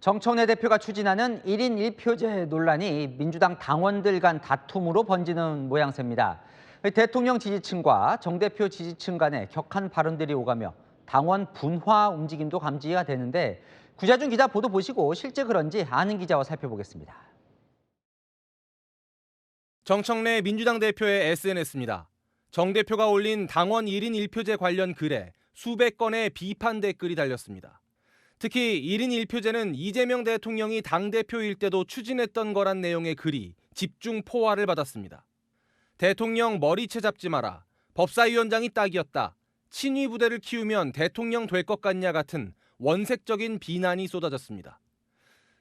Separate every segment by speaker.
Speaker 1: 정청래 대표가 추진하는 1인 1표제 논란이 민주당 당원들 간 다툼으로 번지는 모양새입니다. 대통령 지지층과 정 대표 지지층 간의 격한 발언들이 오가며 당원 분화 움직임도 감지가 되는데 구자준 기자 보도 보시고 실제 그런지 아는 기자와 살펴보겠습니다.
Speaker 2: 정청래 민주당 대표의 SNS입니다. 정 대표가 올린 당원 1인 1표제 관련 글에 수백 건의 비판 댓글이 달렸습니다. 특히 1인 1표제는 이재명 대통령이 당대표일 때도 추진했던 거란 내용의 글이 집중 포화를 받았습니다. 대통령 머리채 잡지 마라, 법사위원장이 딱이었다, 친위 부대를 키우면 대통령 될 것 같냐 같은 원색적인 비난이 쏟아졌습니다.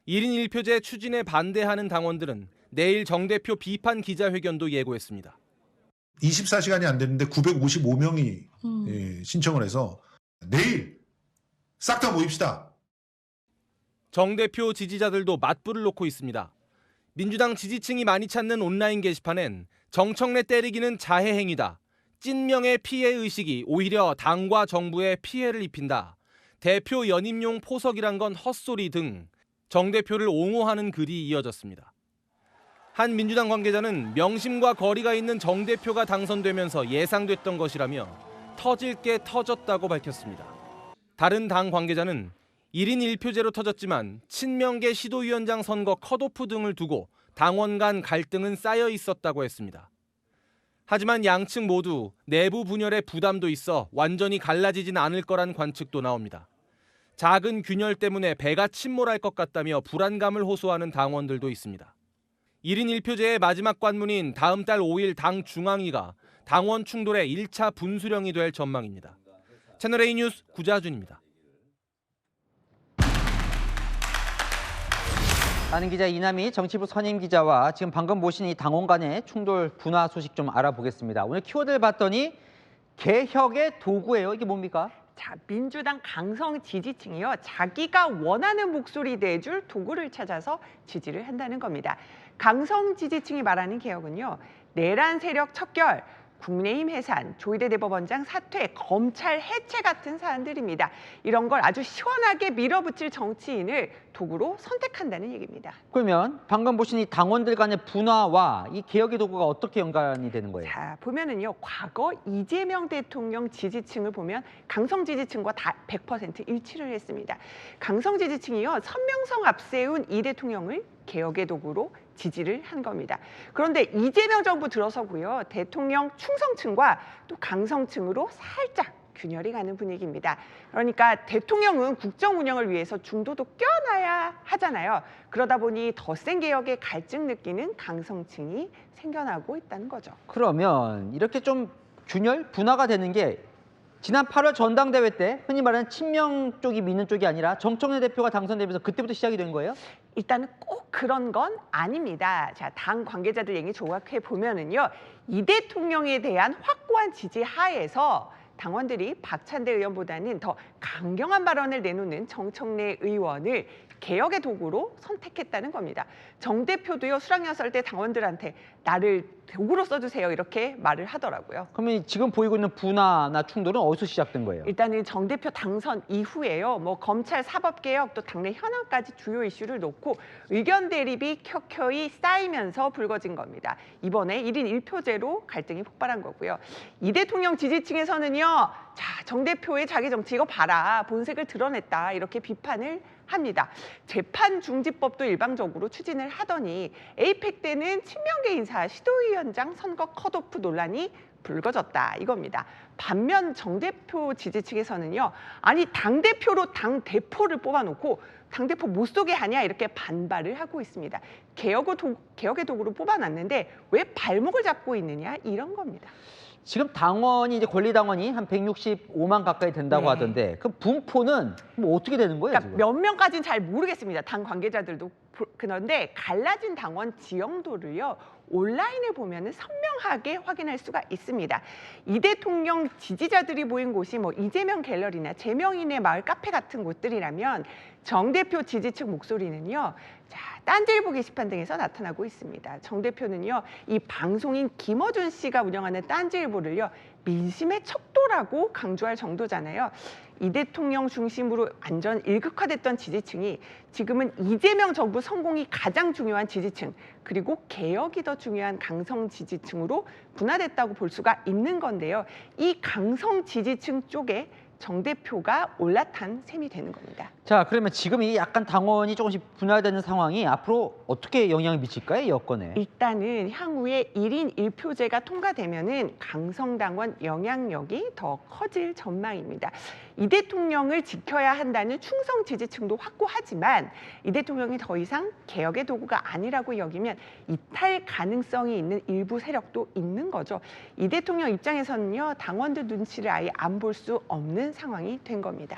Speaker 2: 1인 1표제 추진에 반대하는 당원들은 내일 정 대표 비판 기자회견도 예고했습니다.
Speaker 3: 24시간이 안 됐는데 955명이 신청을 해서 내일 싹 다 모입시다.
Speaker 2: 정 대표 지지자들도 맞불을 놓고 있습니다. 민주당 지지층이 많이 찾는 온라인 게시판엔 정청래 때리기는 자해 행위다, 찐명의 피해 의식이 오히려 당과 정부에 피해를 입힌다, 대표 연임용 포석이란 건 헛소리 등 정 대표를 옹호하는 글이 이어졌습니다. 한 민주당 관계자는 명심과 거리가 있는 정 대표가 당선되면서 예상됐던 것이라며 터질 게 터졌다고 밝혔습니다. 다른 당 관계자는 1인 1표제로 터졌지만 친명계 시도위원장 선거 컷오프 등을 두고 당원 간 갈등은 쌓여 있었다고 했습니다. 하지만 양측 모두 내부 분열의 부담도 있어 완전히 갈라지진 않을 거란 관측도 나옵니다. 작은 균열 때문에 배가 침몰할 것 같다며 불안감을 호소하는 당원들도 있습니다. 1인 1표제의 마지막 관문인 다음 달 5일 당 중앙위가 당원 충돌의 1차 분수령이 될 전망입니다. 채널A 뉴스 구자준입니다.
Speaker 1: 아는 기자 이남희 정치부 선임 기자와 지금 방금 보신 이 당원 간의 충돌 분화 소식 좀 알아보겠습니다. 오늘 키워드를 봤더니 개혁의 도구예요. 이게 뭡니까?
Speaker 4: 자, 민주당 강성 지지층이요, 자기가 원하는 목소리 내줄 도구를 찾아서 지지를 한다는 겁니다. 강성 지지층이 말하는 개혁은요, 내란 세력 척결, 국민의힘 해산, 조희대 대법원장 사퇴, 검찰 해체 같은 사안들입니다. 이런 걸 아주 시원하게 밀어붙일 정치인을 도구로 선택한다는 얘기입니다.
Speaker 1: 그러면 방금 보신 이 당원들 간의 분화와 이 개혁의 도구가 어떻게 연관이 되는 거예요?
Speaker 4: 자, 보면은요, 과거 이재명 대통령 지지층을 보면 강성 지지층과 다 100% 일치를 했습니다. 강성 지지층이요, 선명성 앞세운 이 대통령을 개혁의 도구로 지지를 한 겁니다. 그런데 이재명 정부 들어서고요, 대통령 충성층과 또 강성층으로 살짝 균열이 가는 분위기입니다. 그러니까 대통령은 국정 운영을 위해서 중도도 껴놔야 하잖아요. 그러다 보니 더 센 개혁의 갈증 느끼는 강성층이 생겨나고 있다는 거죠.
Speaker 1: 그러면 이렇게 좀 균열, 분화가 되는 게 지난 8월 전당대회 때 흔히 말하는 친명 쪽이 믿는 쪽이 아니라 정청래 대표가 당선되면서 그때부터 시작이 된 거예요?
Speaker 4: 일단은 꼭 그런 건 아닙니다. 자, 당 관계자들 얘기 조각해 보면은요, 이 대통령에 대한 확고한 지지 하에서 당원들이 박찬대 의원보다는 더 강경한 발언을 내놓는 정청래 의원을 개혁의 도구로 선택했다는 겁니다. 정 대표도요, 수락연설 때 당원들한테 나를 도구로 써주세요 이렇게 말을 하더라고요.
Speaker 1: 그러면 지금 보이고 있는 분화나 충돌은 어디서 시작된 거예요?
Speaker 4: 일단은 정 대표 당선 이후에요, 뭐 검찰 사법개혁 또 당내 현안까지 주요 이슈를 놓고 의견 대립이 켜켜이 쌓이면서 불거진 겁니다. 이번에 1인 1표제로 갈등이 폭발한 거고요. 이 대통령 지지층에서는요, 자, 정 대표의 자기 정치 이거 봐라, 본색을 드러냈다 이렇게 비판을 합니다. 재판중지법도 일방적으로 추진을 하더니 에이펙 때는 친명계 인사 시도위원장 선거 컷오프 논란이 불거졌다 이겁니다. 반면 정 대표 지지층에서는요, 아니 당대표로 당대표를 뽑아놓고 당대표 못 쏘게 하냐 이렇게 반발을 하고 있습니다. 개혁의 도구로 뽑아놨는데 왜 발목을 잡고 있느냐 이런 겁니다.
Speaker 1: 지금 당원이 이제 권리당원이 한 165만 가까이 된다고 하던데 그 분포는 뭐 어떻게 되는 거예요?
Speaker 4: 그러니까
Speaker 1: 지금?
Speaker 4: 몇 명까지는 잘 모르겠습니다. 당 관계자들도. 그런데 갈라진 당원 지형도를요, 온라인을 보면은 선명하게 확인할 수가 있습니다. 이 대통령 지지자들이 모인 곳이 뭐 이재명 갤러리나 제명인의 마을 카페 같은 곳들이라면 정 대표 지지층 목소리는요, 자, 딴지일보 게시판 등에서 나타나고 있습니다. 정 대표는요, 이 방송인 김어준 씨가 운영하는 딴지일보를요, 민심의 척도라고 강조할 정도잖아요. 이 대통령 중심으로 완전 일극화됐던 지지층이 지금은 이재명 정부 성공이 가장 중요한 지지층, 그리고 개혁이 더 중요한 강성 지지층으로 분화됐다고 볼 수가 있는 건데요. 이 강성 지지층 쪽에 정 대표가 올라탄 셈이 되는 겁니다.
Speaker 1: 자, 그러면 지금 이 약간 당원이 조금씩 분화되는 상황이 앞으로 어떻게 영향을 미칠까요, 이 여건에?
Speaker 4: 일단은 향후에 1인 1표제가 통과되면은 강성당원 영향력이 더 커질 전망입니다. 이 대통령을 지켜야 한다는 충성 지지층도 확고하지만 이 대통령이 더 이상 개혁의 도구가 아니라고 여기면 이탈 가능성이 있는 일부 세력도 있는 거죠. 이 대통령 입장에서는요, 당원들 눈치를 아예 안 볼 수 없는 상황이 된 겁니다.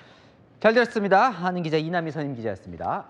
Speaker 1: 잘 들었습니다. 하는 기자 이남희 선임 기자였습니다.